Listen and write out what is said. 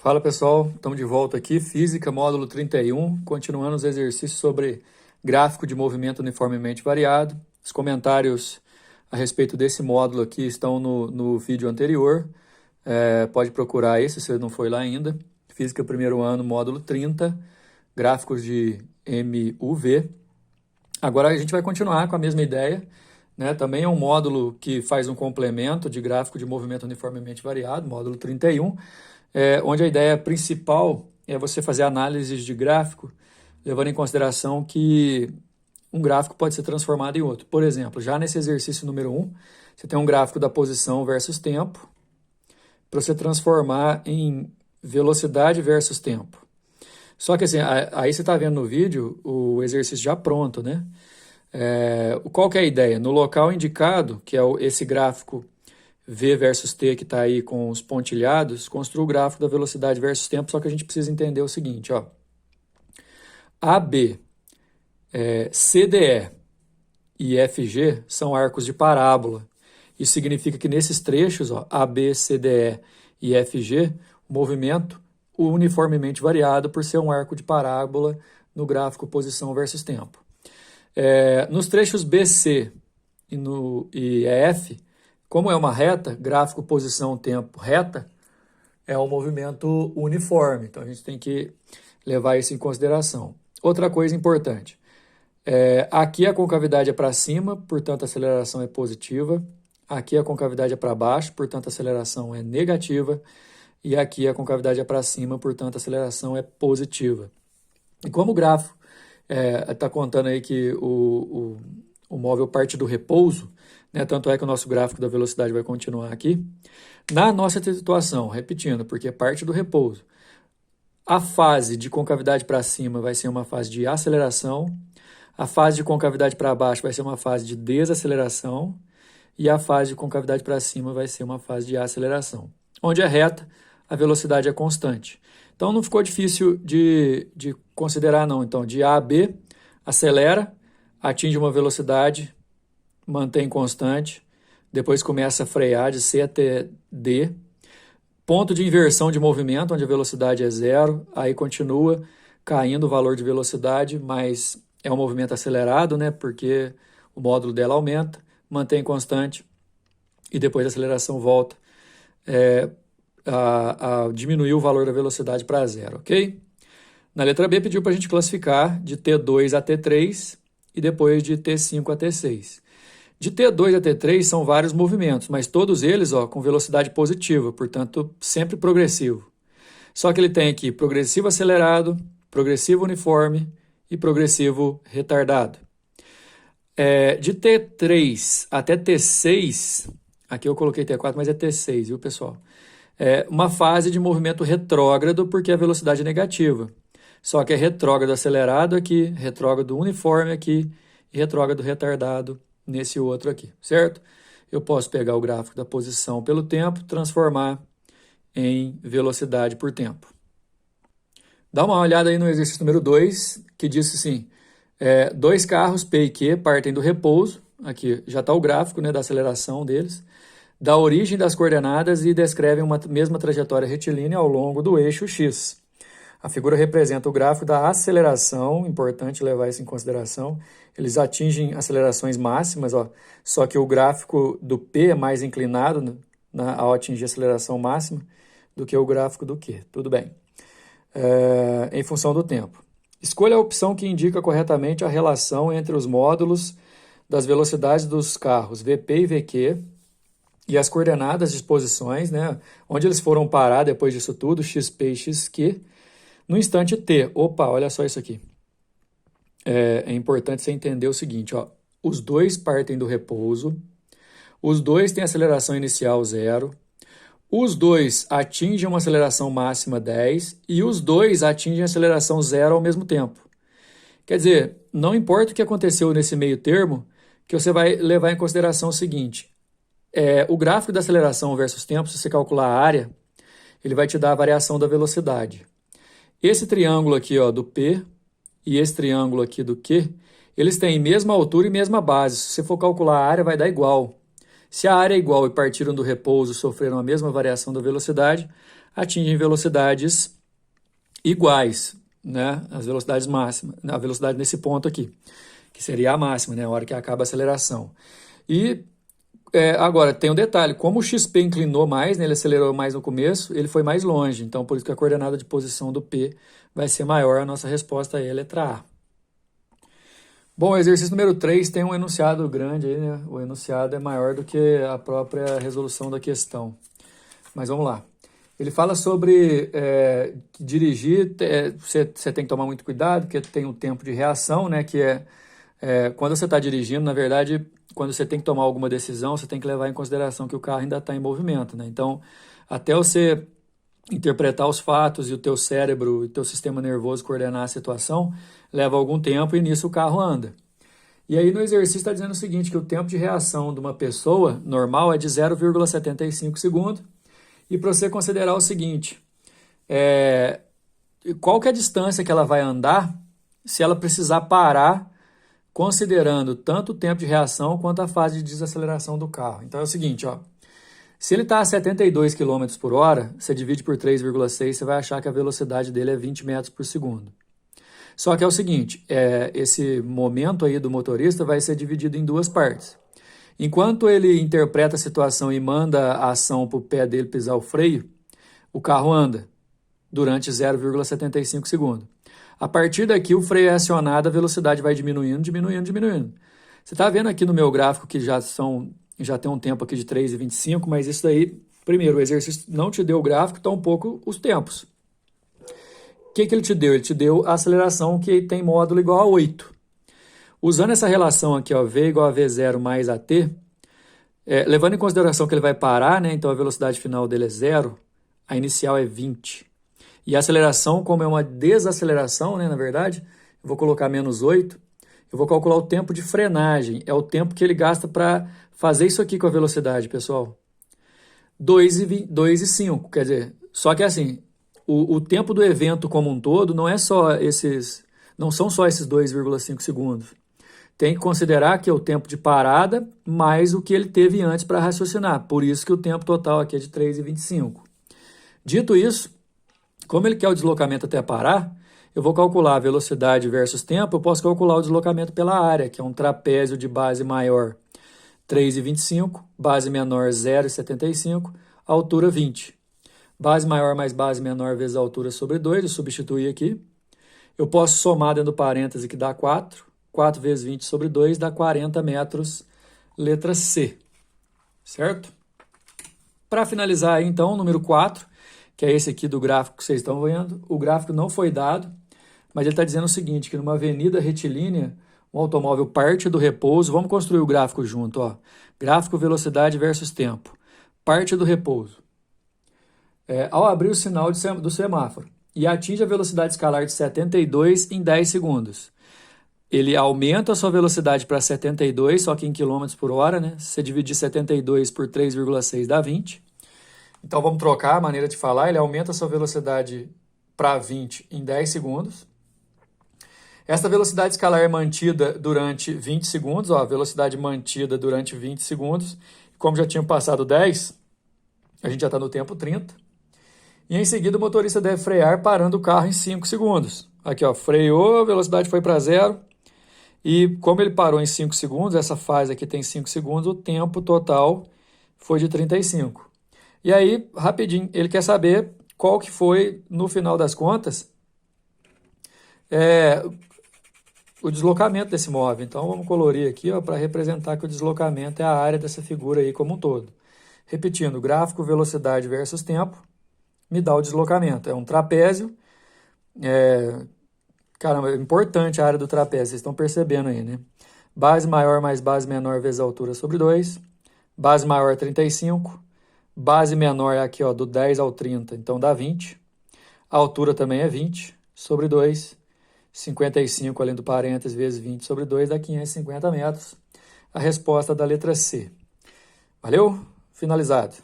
Fala pessoal, estamos de volta aqui, Física, módulo 31, continuando os exercícios sobre gráfico de movimento uniformemente variado. Os comentários a respeito desse módulo aqui estão no vídeo anterior, pode procurar esse se você não foi lá ainda. Física primeiro ano, módulo 30, gráficos de MUV. Agora a gente vai continuar com a mesma ideia, né? Também é um módulo que faz um complemento de gráfico de movimento uniformemente variado, módulo 31, onde a ideia principal é você fazer análises de gráfico, levando em consideração que um gráfico pode ser transformado em outro. Por exemplo, já nesse exercício número 1, você tem um gráfico da posição versus tempo, para você transformar em velocidade versus tempo. Só que assim, aí você está vendo no vídeo o exercício já pronto, né? Qual que é a ideia? No local indicado, que é esse gráfico V versus T que está aí com os pontilhados, construa o gráfico da velocidade versus tempo, só que a gente precisa entender o seguinte, ó. AB, CDE e FG são arcos de parábola. Isso significa que nesses trechos, ó, AB, CDE e FG, o movimento uniformemente variado por ser um arco de parábola no gráfico posição versus tempo. Nos trechos BC e EF, como é uma reta, gráfico posição-tempo reta, é um movimento uniforme. Então, a gente tem que levar isso em consideração. Outra coisa importante. Aqui a concavidade é para cima, portanto, a aceleração é positiva. Aqui a concavidade é para baixo, portanto, a aceleração é negativa. E aqui a concavidade é para cima, portanto, a aceleração é positiva. E como o gráfico está contando aí que o móvel parte do repouso, né? Tanto é que o nosso gráfico da velocidade vai continuar aqui. Na nossa situação, repetindo, porque parte do repouso, a fase de concavidade para cima vai ser uma fase de aceleração, a fase de concavidade para baixo vai ser uma fase de desaceleração e a fase de concavidade para cima vai ser uma fase de aceleração. Onde é reta, a velocidade é constante. Então não ficou difícil de considerar não. Então de A a B, acelera, atinge uma velocidade, mantém constante, depois começa a frear de C até D, ponto de inversão de movimento, onde a velocidade é zero, aí continua caindo o valor de velocidade, mas é um movimento acelerado, né, porque o módulo dela aumenta, mantém constante, e depois a aceleração volta a diminuir o valor da velocidade para zero, ok? Na letra B pediu para a gente classificar de T2 a T3 e depois de T5 a T6. De T2 a T3 são vários movimentos, mas todos eles com velocidade positiva, portanto, sempre progressivo. Só que ele tem aqui progressivo acelerado, progressivo uniforme e progressivo retardado. De T3 até T6, aqui eu coloquei T4, mas é T6, viu, pessoal? Uma fase de movimento retrógrado, porque a velocidade é negativa. Só que é retrógrado acelerado aqui, retrógrado uniforme aqui e retrógrado retardado nesse outro aqui, certo? Eu posso pegar o gráfico da posição pelo tempo, transformar em velocidade por tempo. Dá uma olhada aí no exercício número 2, que diz assim, dois carros P e Q partem do repouso, aqui já está o gráfico, né, da aceleração deles, da origem das coordenadas e descrevem uma mesma trajetória retilínea ao longo do eixo X. A figura representa o gráfico da aceleração, importante levar isso em consideração. Eles atingem acelerações máximas, só que o gráfico do P é mais inclinado ao atingir a aceleração máxima do que o gráfico do Q. Tudo bem. Em função do tempo. Escolha a opção que indica corretamente a relação entre os módulos das velocidades dos carros VP e VQ e as coordenadas de posições, né, onde eles foram parar depois disso tudo, XP e XQ, no instante T. Opa, olha só isso aqui. É importante você entender o seguinte, os dois partem do repouso, os dois têm aceleração inicial 0, os dois atingem uma aceleração máxima 10 e os dois atingem a aceleração 0 ao mesmo tempo. Quer dizer, não importa o que aconteceu nesse meio termo, que você vai levar em consideração o seguinte, o gráfico da aceleração versus tempo, se você calcular a área, ele vai te dar a variação da velocidade. Esse triângulo aqui do P e esse triângulo aqui do Q, eles têm mesma altura e mesma base. Se você for calcular a área, vai dar igual. Se a área é igual e partiram do repouso, sofreram a mesma variação da velocidade, atingem velocidades iguais, né? As velocidades máximas, a velocidade nesse ponto aqui, que seria a máxima, né? A hora que acaba a aceleração. E agora, tem um detalhe, como o XP inclinou mais, né, ele acelerou mais no começo, ele foi mais longe, então por isso que a coordenada de posição do P vai ser maior, a nossa resposta é a letra A. Bom, o exercício número 3 tem um enunciado grande aí, né? O enunciado é maior do que a própria resolução da questão. Mas vamos lá. Ele fala sobre dirigir, você tem que tomar muito cuidado, porque tem um tempo de reação, né? Que quando você está dirigindo, na verdade, quando você tem que tomar alguma decisão, você tem que levar em consideração que o carro ainda está em movimento, né? Então, até você interpretar os fatos e o teu cérebro e o teu sistema nervoso coordenar a situação, leva algum tempo e nisso o carro anda. E aí no exercício está dizendo o seguinte, que o tempo de reação de uma pessoa normal é de 0,75 segundos. E para você considerar o seguinte, qual que é a distância que ela vai andar se ela precisar parar, considerando tanto o tempo de reação quanto a fase de desaceleração do carro. Então é o seguinte, ó, se ele está a 72 km por hora, você divide por 3,6, você vai achar que a velocidade dele é 20 metros por segundo. Só que é o seguinte, esse momento aí do motorista vai ser dividido em duas partes. Enquanto ele interpreta a situação e manda a ação para o pé dele pisar o freio, o carro anda durante 0,75 segundos. A partir daqui, o freio é acionado, a velocidade vai diminuindo, diminuindo, diminuindo. Você está vendo aqui no meu gráfico que já tem um tempo aqui de 3,25, mas isso daí, primeiro, o exercício não te deu o gráfico, tampouco os tempos. O que ele te deu? Ele te deu a aceleração que tem módulo igual a 8. Usando essa relação aqui, ó, V igual a V0 mais AT, levando em consideração que ele vai parar, né, então a velocidade final dele é 0, a inicial é 20. E a aceleração, como é uma desaceleração, né, na verdade, eu vou colocar menos 8, eu vou calcular o tempo de frenagem, é o tempo que ele gasta para fazer isso aqui com a velocidade, pessoal. 2,5, quer dizer, só que assim, o tempo do evento como um todo não são só esses 2,5 segundos. Tem que considerar que é o tempo de parada mais o que ele teve antes para raciocinar. Por isso que o tempo total aqui é de 3,25. Dito isso, como ele quer o deslocamento até parar, eu vou calcular a velocidade versus tempo, eu posso calcular o deslocamento pela área, que é um trapézio de base maior 3,25, base menor 0,75, altura 20. Base maior mais base menor vezes a altura sobre 2, eu substituí aqui. Eu posso somar dentro do parêntese que dá 4. 4 vezes 20 sobre 2 dá 40 metros, letra C. Certo? Para finalizar aí, então, o número 4, que é esse aqui do gráfico que vocês estão vendo. O gráfico não foi dado, mas ele está dizendo o seguinte, que numa avenida retilínea, um automóvel parte do repouso, vamos construir o gráfico junto, ó. Gráfico velocidade versus tempo. Parte do repouso. Ao abrir o sinal do semáforo e atinge a velocidade escalar de 72 em 10 segundos. Ele aumenta a sua velocidade para 72, só que em quilômetros por hora, né? Se você dividir 72 por 3,6 dá 20. Então vamos trocar a maneira de falar, ele aumenta a sua velocidade para 20 em 10 segundos. Esta velocidade escalar é mantida durante 20 segundos, ó, a velocidade mantida durante 20 segundos. Como já tinha passado 10, a gente já está no tempo 30. E em seguida o motorista deve frear parando o carro em 5 segundos. Aqui, ó, freou, a velocidade foi para 0. E como ele parou em 5 segundos, essa fase aqui tem 5 segundos, o tempo total foi de 35. E aí, rapidinho, ele quer saber qual que foi, no final das contas, o deslocamento desse móvel. Então, vamos colorir aqui para representar que o deslocamento é a área dessa figura aí como um todo. Repetindo, gráfico velocidade versus tempo me dá o deslocamento. É um trapézio. Caramba, é importante a área do trapézio, vocês estão percebendo aí, né? Base maior mais base menor vezes a altura sobre 2. Base maior 35. Base menor é aqui, ó, do 10 ao 30, então dá 20. A altura também é 20 sobre 2. 55 além do parênteses vezes 20 sobre 2 dá 550 metros. A resposta da letra C. Valeu? Finalizado.